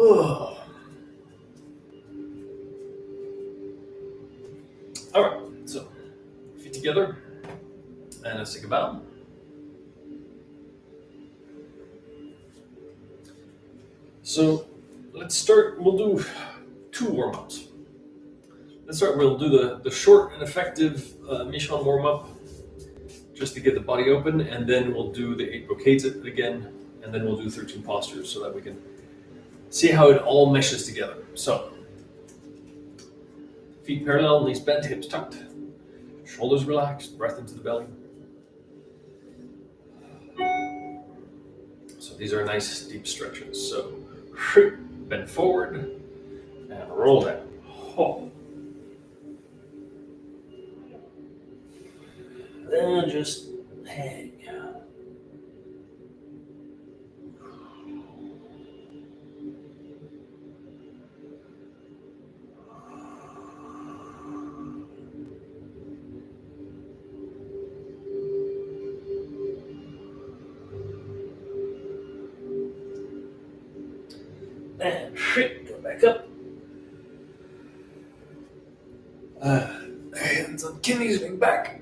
All right, so feet together, and let's take a bow. So let's start. We'll do 2 warm-ups. Let's start. We'll do the short and effective Mishon warm-up just to get the body open, and then we'll do the 8 brocades again, and then we'll do 13 postures so that we can see how it all meshes together. So feet parallel, knees bent, hips tucked, shoulders relaxed, breath into the belly. So these are nice deep stretches. So bend forward and roll down. Then just hang. And go back up. Hands on kidneys, going back.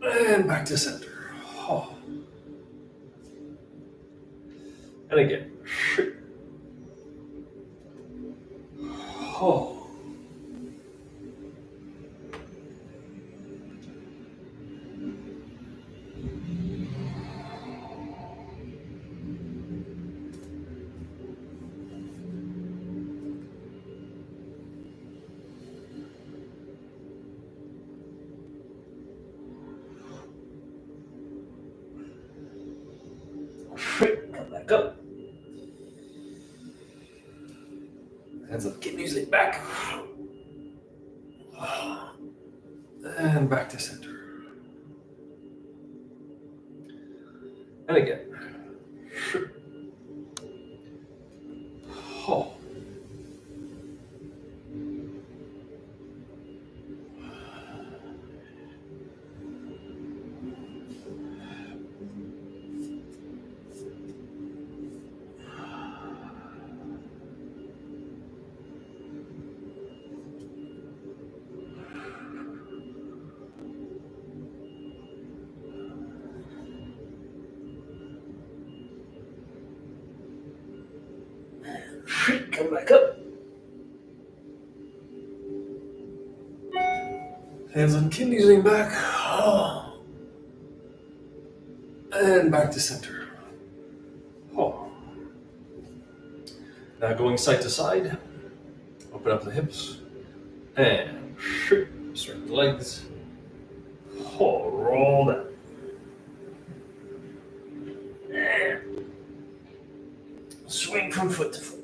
And back to center. And again. Come back up. Hands on kidneys, lean back. And back to center. And again. Come back up. Hands on kidneys, lean back. And back to center. Now going side to side. Open up the hips. And straighten the legs. Roll down. And swing from foot to foot.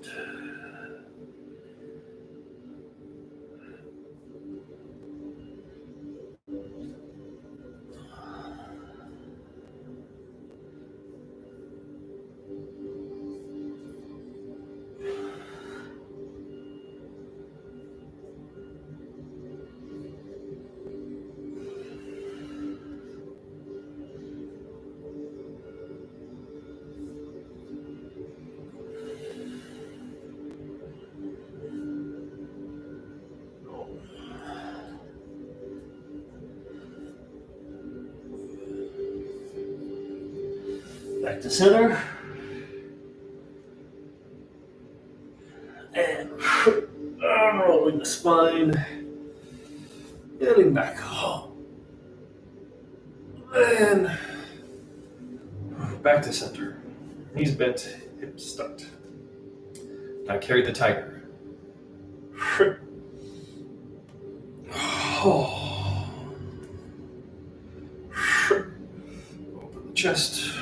Back to center. And unrolling the spine. Getting back. And back to center. Knees bent, hips tucked. Now carry the tiger. Open the chest.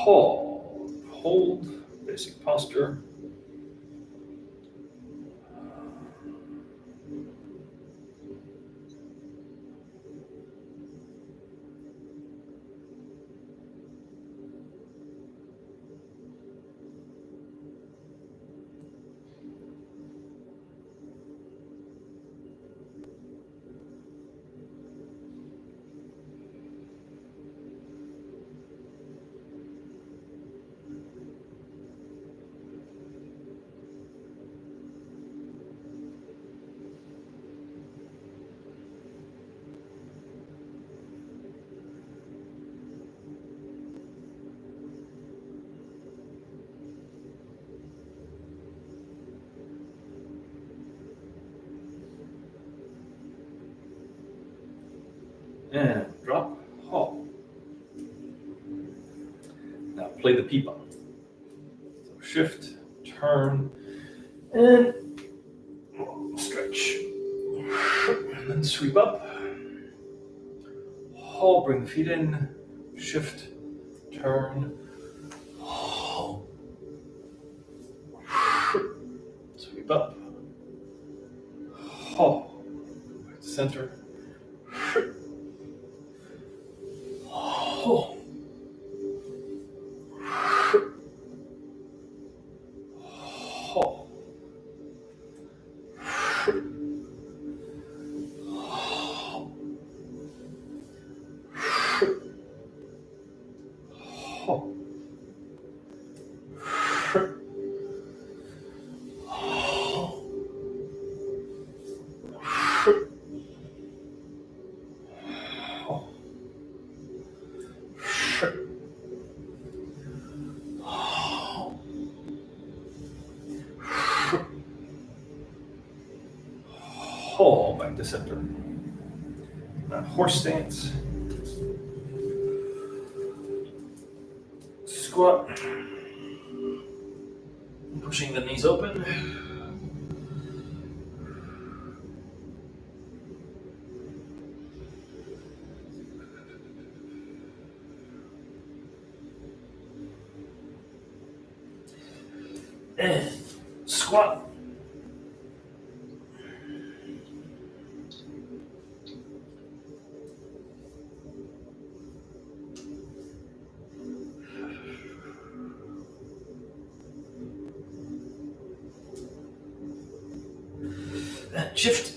Hold, basic posture. And drop, hold. Now play the pipa. So shift, turn, and stretch. And then sweep up. Hold, bring the feet in. Shift, turn, hold. Sweep up. Hold. Back to center. Hold. Hold, back to center. Now horse stance. Squat. Pushing the knees open. And squat. And shift.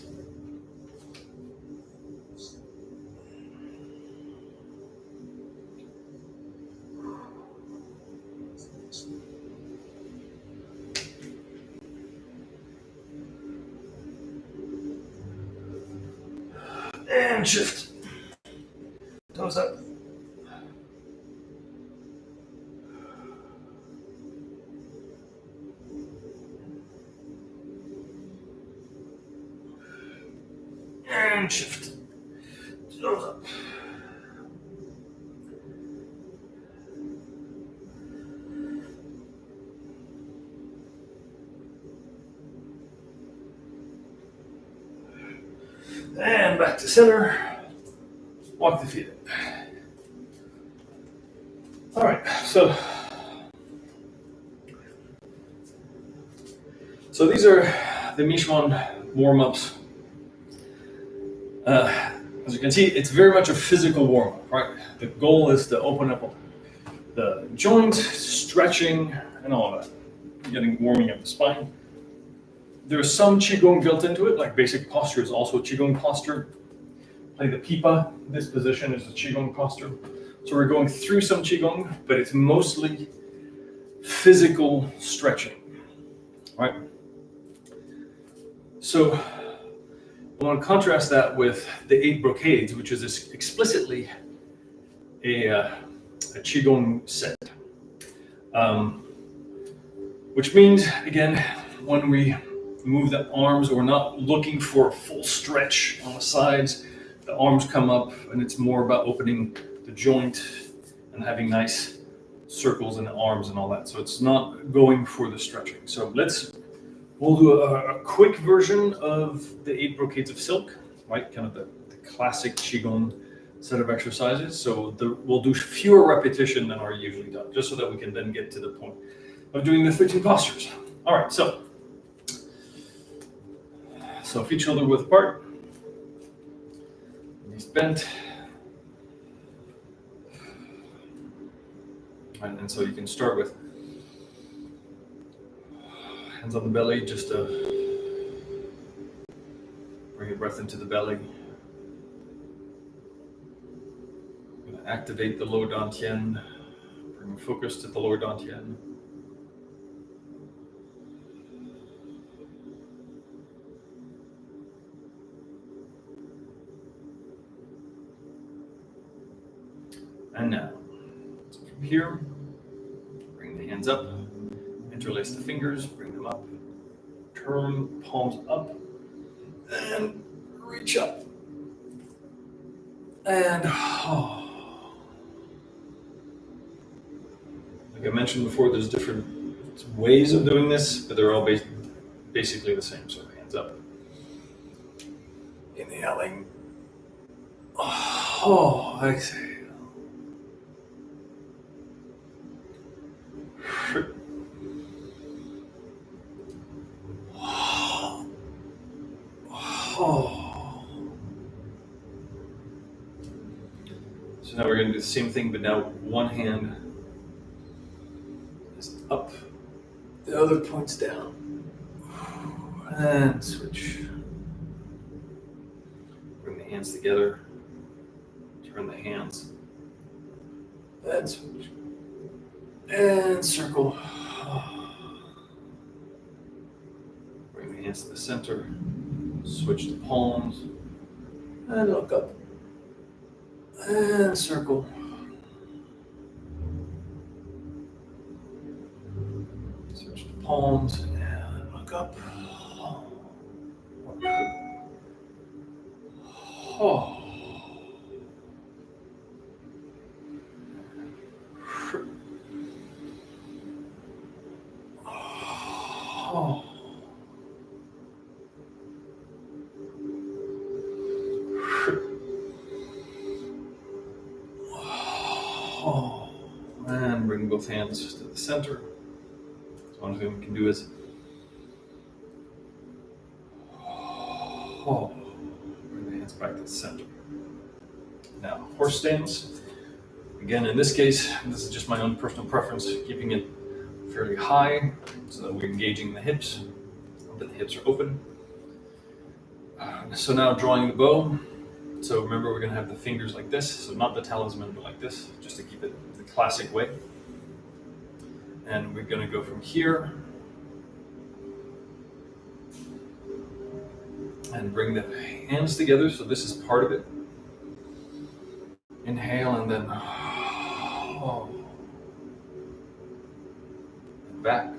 And shift. Toes up. And shift. Toes up. And back to center. Walk the feet in. All right, so these are the Michuan warm-ups. As you can see, it's very much a physical warm-up, right? The goal is to open up the joints, stretching, and all of that, warming up the spine. There's some Qigong built into it, like basic posture is also Qigong posture. Play the pipa. This position is a Qigong posture. So we're going through some Qigong, but it's mostly physical stretching, right? So I want to contrast that with the 8 brocades, which is explicitly a Qigong set. Which means, again, when we move the arms, we're not looking for a full stretch on the sides. The arms come up, and it's more about opening the joint and having nice circles in the arms and all that. So it's not going for the stretching. So we'll do a quick version of the 8 brocades of silk, right? Kind of the classic Qigong set of exercises. So we'll do fewer repetition than are usually done, just so that we can then get to the point of doing the 13 postures. All right, so feet shoulder width apart, knees bent. And so you can start with hands on the belly, just to bring your breath into the belly. We're going to activate the lower dantian, bring focus to the lower dantian. And now, so from here, bring the hands up, interlace the fingers, bring them up, turn palms up, and reach up. And like I mentioned before, there's different ways of doing this, but they're all basically the same. So hands up, inhaling, exhale. So now we're going to do the same thing, but now one hand is up, the other points down, and switch. Bring the hands together, turn the hands, and switch, and circle. Bring the hands to the center, switch the palms, and look up, and circle. Switch the palms, and look up. And bring both hands to the center. So one thing we can do is bring the hands back to the center. Now, horse stance. Again, in this case, this is just my own personal preference, keeping it fairly high so that we're engaging the hips, that the hips are open. So now drawing the bow. So remember, we're going to have the fingers like this, so not the talisman, but like this, just to keep it the classic way. And we're going to go from here and bring the hands together. So this is part of it. Inhale and then back.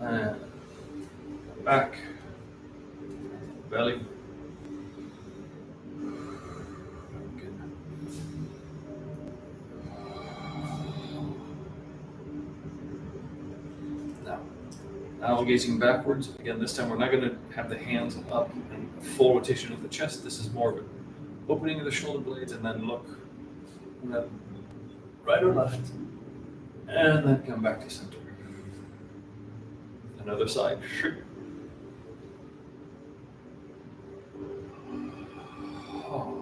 And back, belly. Now gazing backwards. Again, this time we're not going to have the hands up and a full rotation of the chest. This is more of opening of the shoulder blades, and then look. And then right or left. And then come back to center. Another side. Oh.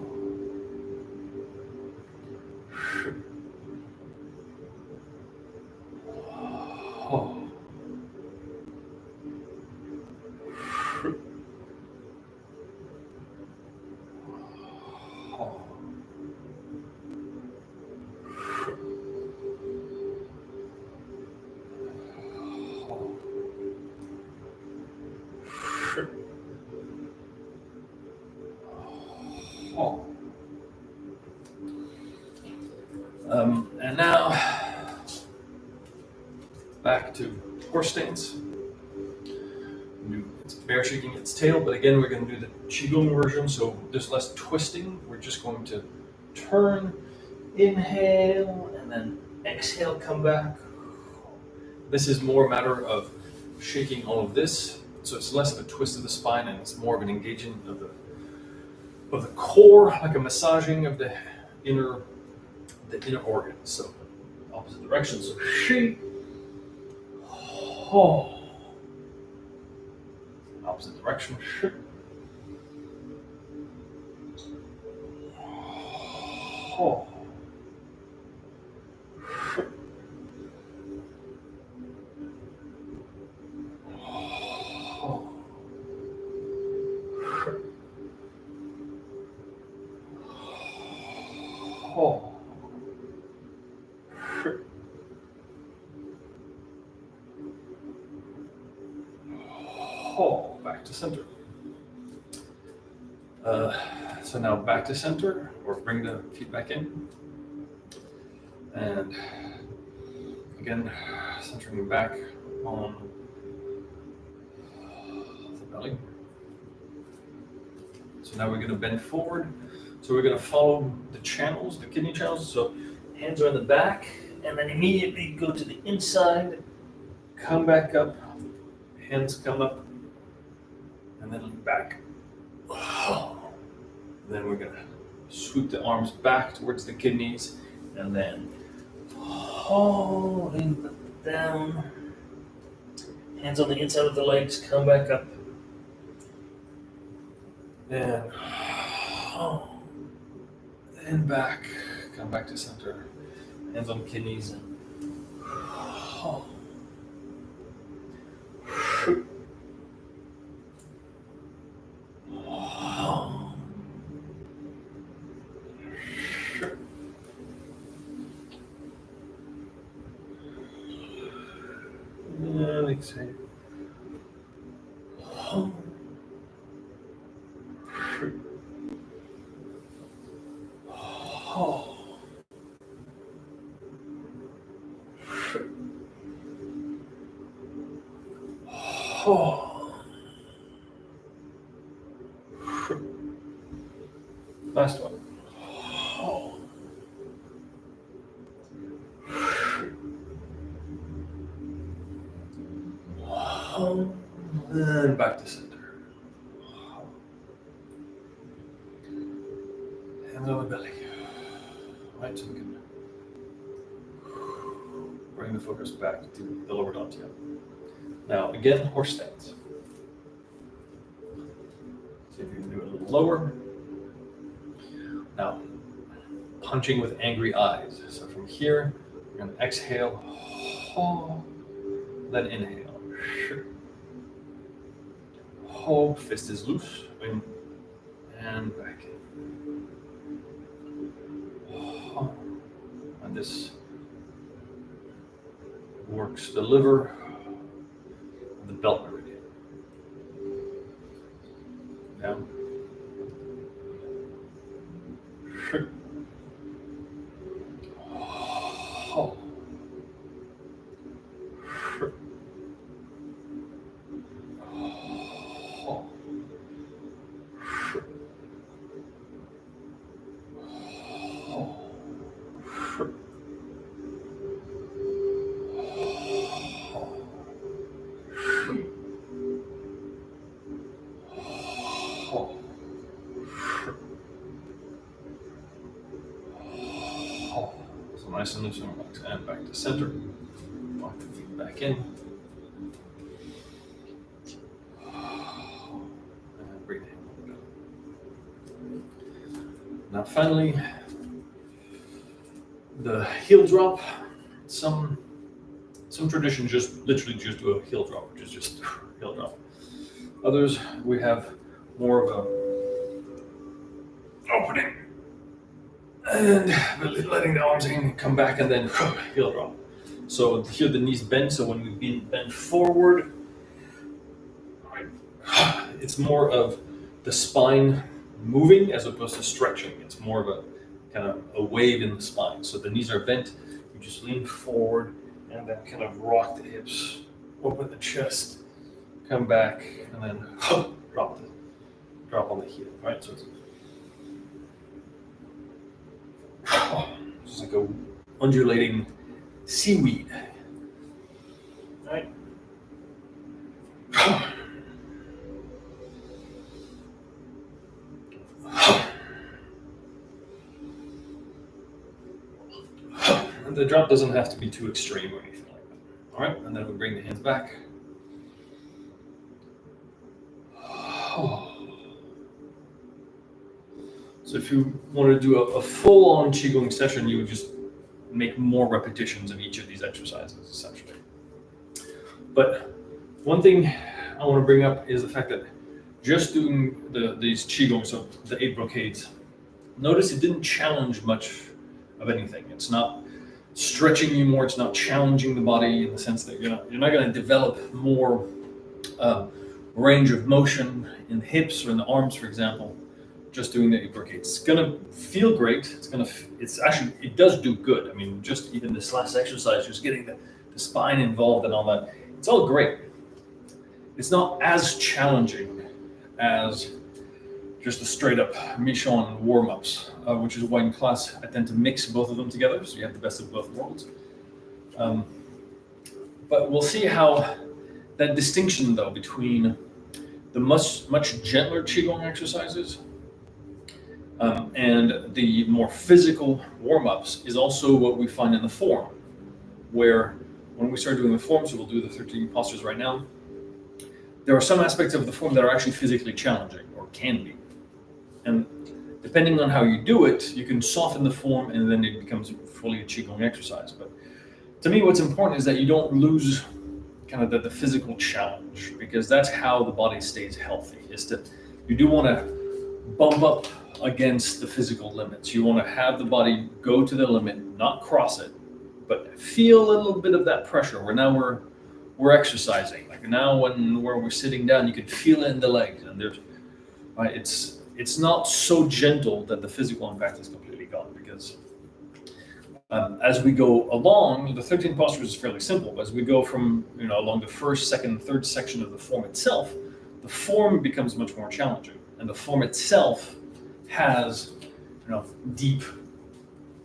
Oh. And now back to horse stance. It's bear shaking its tail, but again, we're going to do the Qigong version, so there's less twisting. We're just going to turn, inhale, and then exhale, come back. This is more a matter of shaking all of this, so it's less of a twist of the spine, and it's more of an engaging of the core, like a massaging of the inner organs. So opposite direction. So shake. Oh. Opposite direction. Shake. Oh. Oh. Oh, back to center. So now back to center, or bring the feet back in. And again, centering back on the belly. So now we're going to bend forward. So we're going to follow the channels, the kidney channels. So hands are in the back, and then immediately go to the inside, come back up, hands come up, and then back. Then we're going to sweep the arms back towards the kidneys, and then holding down. Hands on the inside of the legs, come back up. And back, come back to center. Hands on kidneys. And exhale. Last one. And back to center. Hands on the belly. Right, so we can bring the focus back to the lower dantian. Now, again, horse stance. See if you can do it a little lower. Now, punching with angry eyes. So from here, we're going to exhale, then inhale. Hold, fist is loose, and back in. And this works the liver, the belt meridian. Down. Nice and loose and relaxed. And back to center. Lock the feet back in. And breathe in. Now finally, the heel drop. Some traditions just literally just do a heel drop, which is just heel drop. Others, we have more of a opening and letting the arms in, come back, and then heel drop. So here the knees bend, so when we bend forward, it's more of the spine moving as opposed to stretching. It's more of a kind of a wave in the spine. So the knees are bent, you just lean forward and then kind of rock the hips, open the chest, come back, and then drop on the heel, right? So it's like a undulating seaweed, right? And the drop doesn't have to be too extreme or anything like that. All right, and then we bring the hands back. So if you want to do a full-on Qigong session, you would just make more repetitions of each of these exercises, essentially. But one thing I want to bring up is the fact that just doing these Qigong, so the 8 brocades, notice it didn't challenge much of anything. It's not stretching you more, it's not challenging the body in the sense that you're not going to develop more range of motion in the hips or in the arms, for example. Just doing the 8 brocades, it's gonna feel great. It does do good. I mean, just even this last exercise, just getting the spine involved and all that, it's all great. It's not as challenging as just the straight up Michon warm-ups, which is why in class I tend to mix both of them together, so you have the best of both worlds. But we'll see how that distinction, though, between the much gentler Qigong exercises and the more physical warm-ups is also what we find in the form, where when we start doing the form, so we'll do the 13 postures right now, there are some aspects of the form that are actually physically challenging, or can be. And depending on how you do it, you can soften the form and then it becomes fully a Qigong exercise. But to me, what's important is that you don't lose kind of the physical challenge, because that's how the body stays healthy. You do want to bump up against the physical limits. You want to have the body go to the limit, not cross it, but feel a little bit of that pressure. Where now we're exercising. Like now where we're sitting down, you can feel it in the legs, and it's not so gentle that the physical impact is completely gone, because as we go along, the 13 postures is fairly simple. As we go from along the first, second, third section of the form itself, the form becomes much more challenging, and the form itself has deep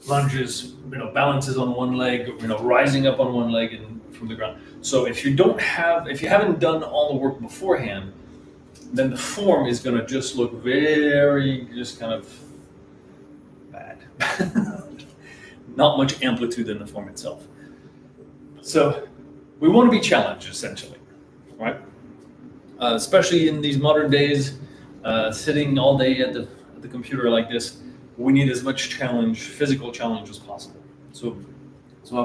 lunges, balances on one leg, rising up on one leg and from the ground. So if you haven't done all the work beforehand, then the form is going to just look very just kind of bad. Not much amplitude in the form itself. So we want to be challenged, essentially, right? Especially in these modern days, sitting all day at the computer like this, we need as much physical challenge as possible. So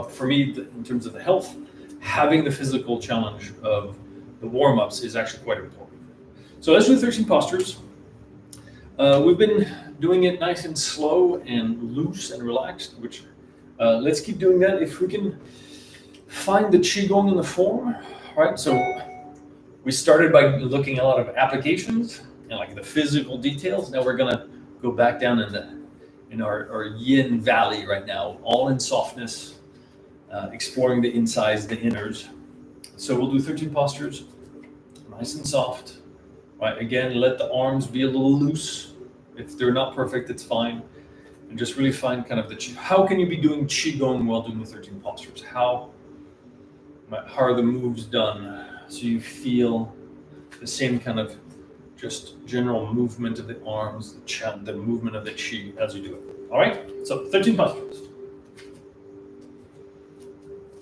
for me, in terms of the health, having the physical challenge of the warm-ups is actually quite important. So let's do 13 postures. We've been doing it nice and slow and loose and relaxed, which let's keep doing that. If we can find the Qigong in the form, right? So we started by looking at a lot of applications and like the physical details. Now we're gonna go back down in our yin valley right now, all in softness, exploring the insides, the inners. So we'll do 13 postures, nice and soft. Right, again, let the arms be a little loose. If they're not perfect, it's fine. And just really find kind of how can you be doing Qigong while doing the 13 postures? How are the moves done? So you feel the same kind of just general movement of the arms, the movement of the Qi as you do it. All right, so 13 postures.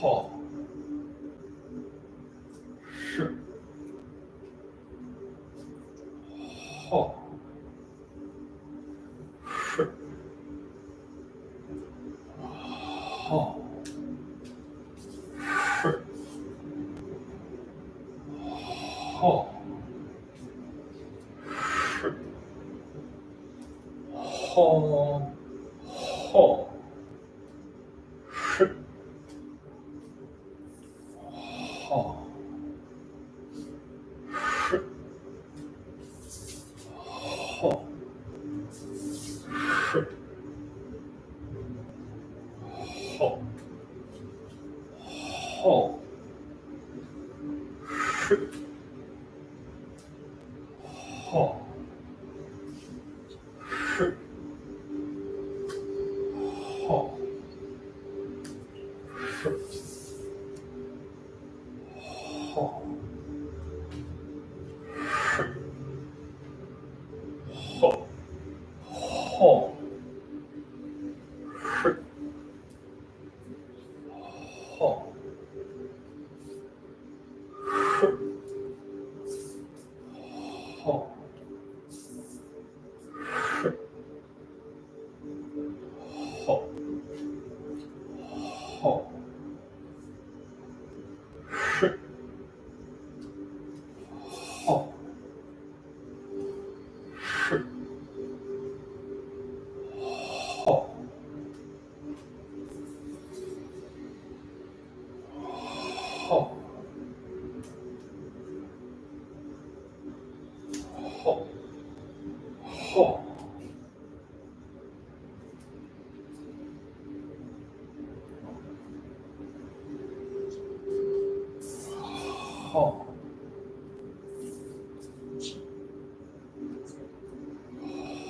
ho, sh, ho, sh, ho, sh, ho, sh, ho, ho, sh, ho, sh, ho, sh, ho, ho, sh, ho, sh, ho, ho, ho, ho, sh, ho, sh, ho, sh, ho, ho, sh, ho, sh, ho, ho, ho, ho, ho, ho,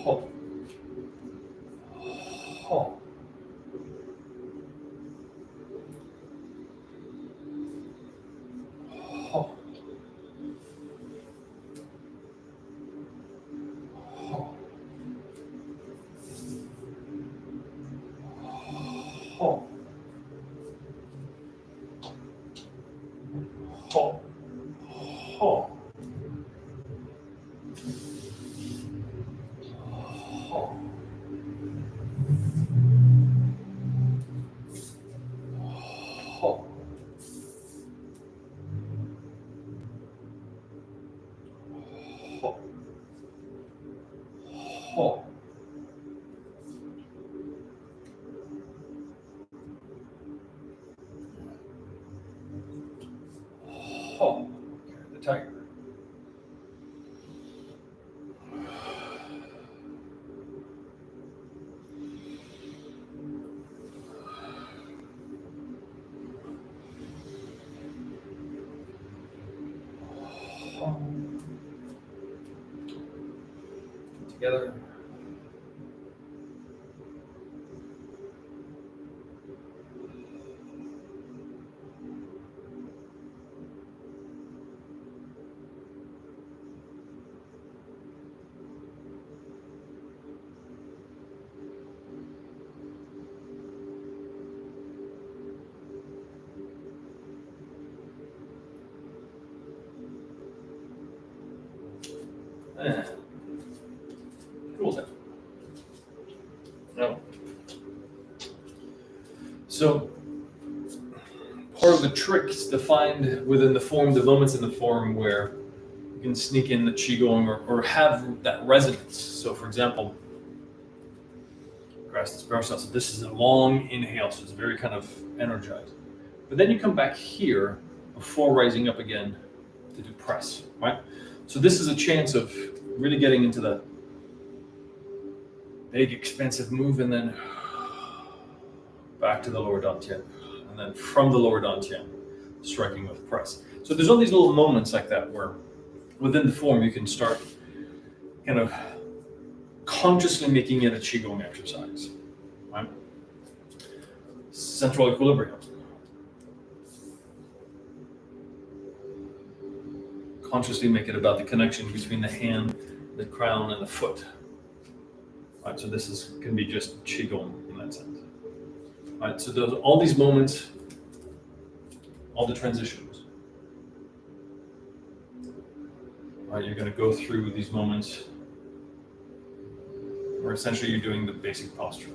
ho, ho, ho, ho, ho, ho, ho, ho, ho, ho, ho. The tiger. Ho. Together. And cool down. No. So part of the trick is to find within the form the moments in the form where you can sneak in the Qigong or have that resonance. So for example, grasp this power. So this is a long inhale, so it's very kind of energized. But then you come back here before rising up again to do press, right? So this is a chance of really getting into the big expansive move and then back to the lower dantian. And then from the lower dantian, striking with press. So there's all these little moments like that where within the form you can start kind of consciously making it a Qigong exercise, right? Central equilibrium. Consciously make it about the connection between the hand, the crown, and the foot. Right, so this can be just Qigong in that sense. Right, so there's all these moments all the transitions. Right, you're going to go through these moments where essentially you're doing the basic posture.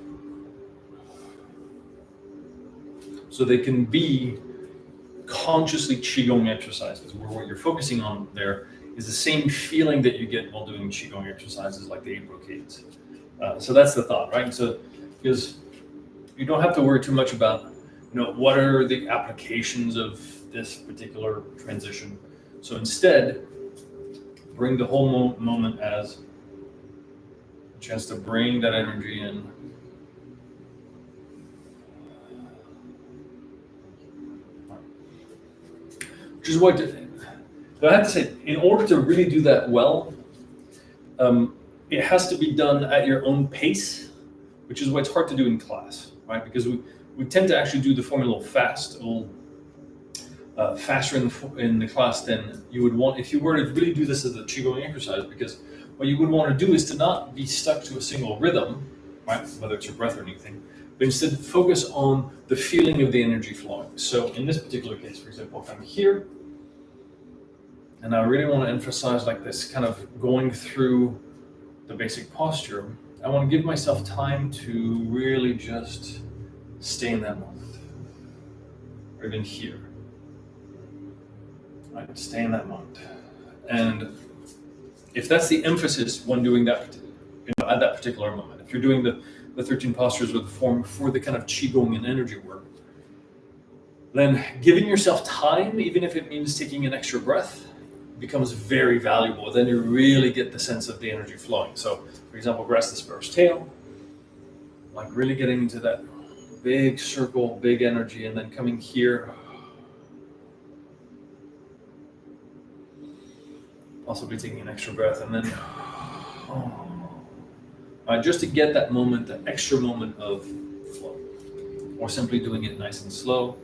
So they can be consciously Qigong exercises, where what you're focusing on there is the same feeling that you get while doing Qigong exercises like the 8 brocades. So that's the thought, right? So because you don't have to worry too much about, what are the applications of this particular transition. So instead, bring the whole moment as a chance to bring that energy in. Which is what I have to say, in order to really do that well, it has to be done at your own pace, which is why it's hard to do in class, right? Because we tend to actually do the form a little fast, a little faster in the class than you would want if you were to really do this as a Qigong exercise, because what you would want to do is to not be stuck to a single rhythm, right? Whether it's your breath or anything, but instead focus on the feeling of the energy flowing. So in this particular case, for example, if I'm here, and I really want to emphasize like this kind of going through the basic posture, I want to give myself time to really just stay in that moment, or even here. Right, stay in that moment. And if that's the emphasis when doing that, at that particular moment, if you're doing the 13 postures or the form for the kind of Qigong and energy work, then giving yourself time, even if it means taking an extra breath, becomes very valuable. Then you really get the sense of the energy flowing. So, for example, grass the sparrow's tail, like really getting into that big circle, big energy, and then coming here, possibly taking an extra breath, and then just to get that moment, that extra moment of flow, or simply doing it nice and slow.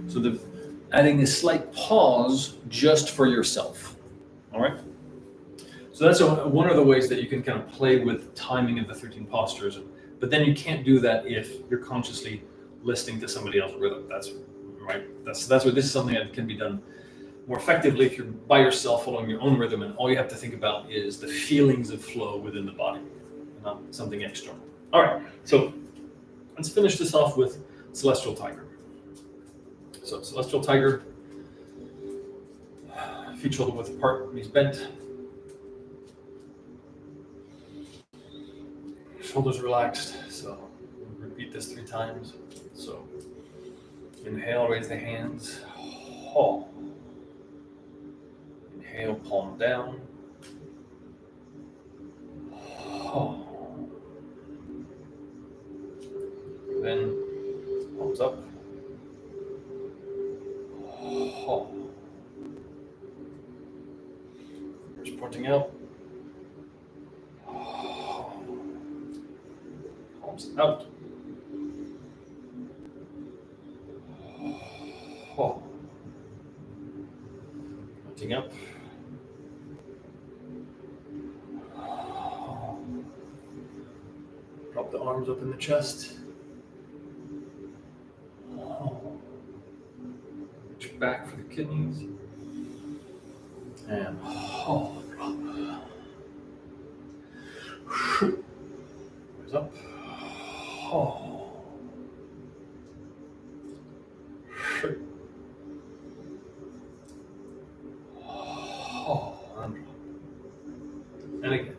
So adding a slight pause just for yourself. All right. So that's one of the ways that you can kind of play with timing of the 13 postures, but then you can't do that if you're consciously listening to somebody else's rhythm. That's right. That's what this is something that can be done more effectively if you're by yourself following your own rhythm, and all you have to think about is the feelings of flow within the body, not something external. All right. So let's finish this off with Celestial Tiger. So Celestial Tiger, feet shoulder width apart, knees bent. Shoulders relaxed. So repeat this 3 times. So inhale, raise the hands. Oh. Inhale, palm down. Oh. Then palms up. Oh. Just pointing out. Oh. Palms out. Oh. Pointing up. Oh. Drop the arms up in the chest. Oh. Reach back for the kidneys. And drop. Raise up. And drop. And again.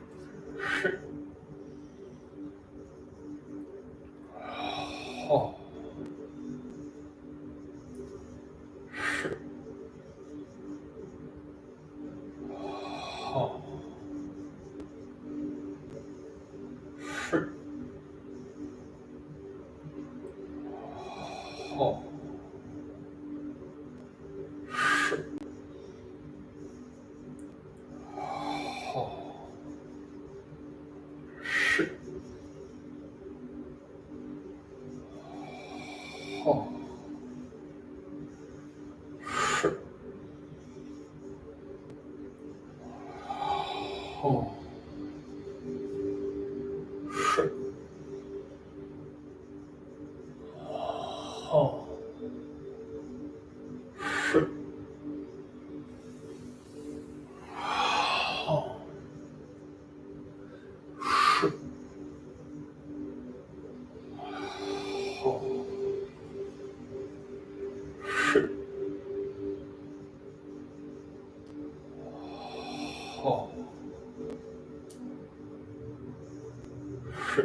Ho.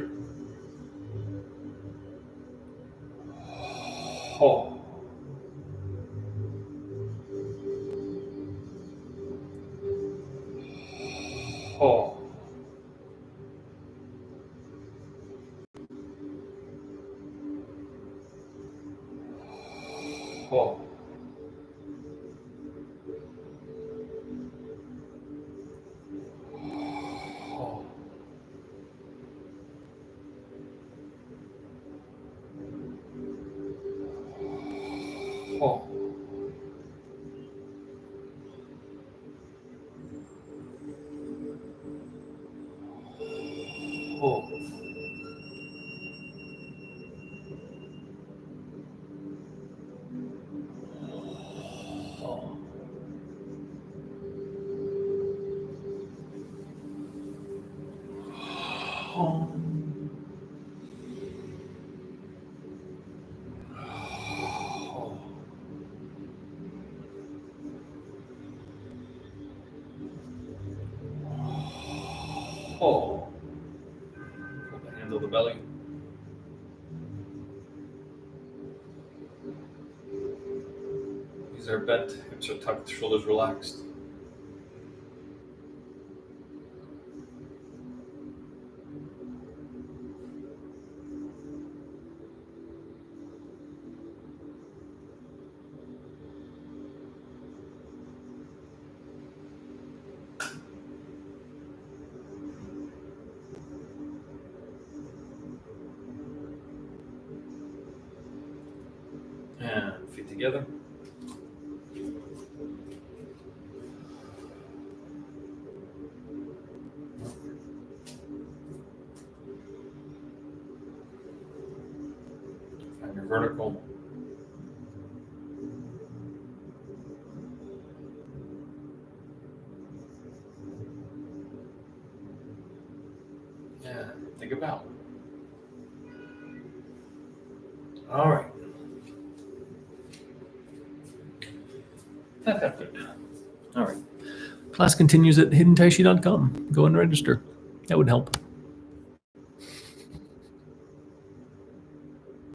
Ho. Ho. Ho. Ho. Ho. Ho. Ho. Ho. Hold the hand on the belly. Knees are bent, hips are tucked, shoulders relaxed. And feet together. Find your vertical. And think about. All right. That felt good. All right. Class continues at hiddentaichi.com. Go and register. That would help.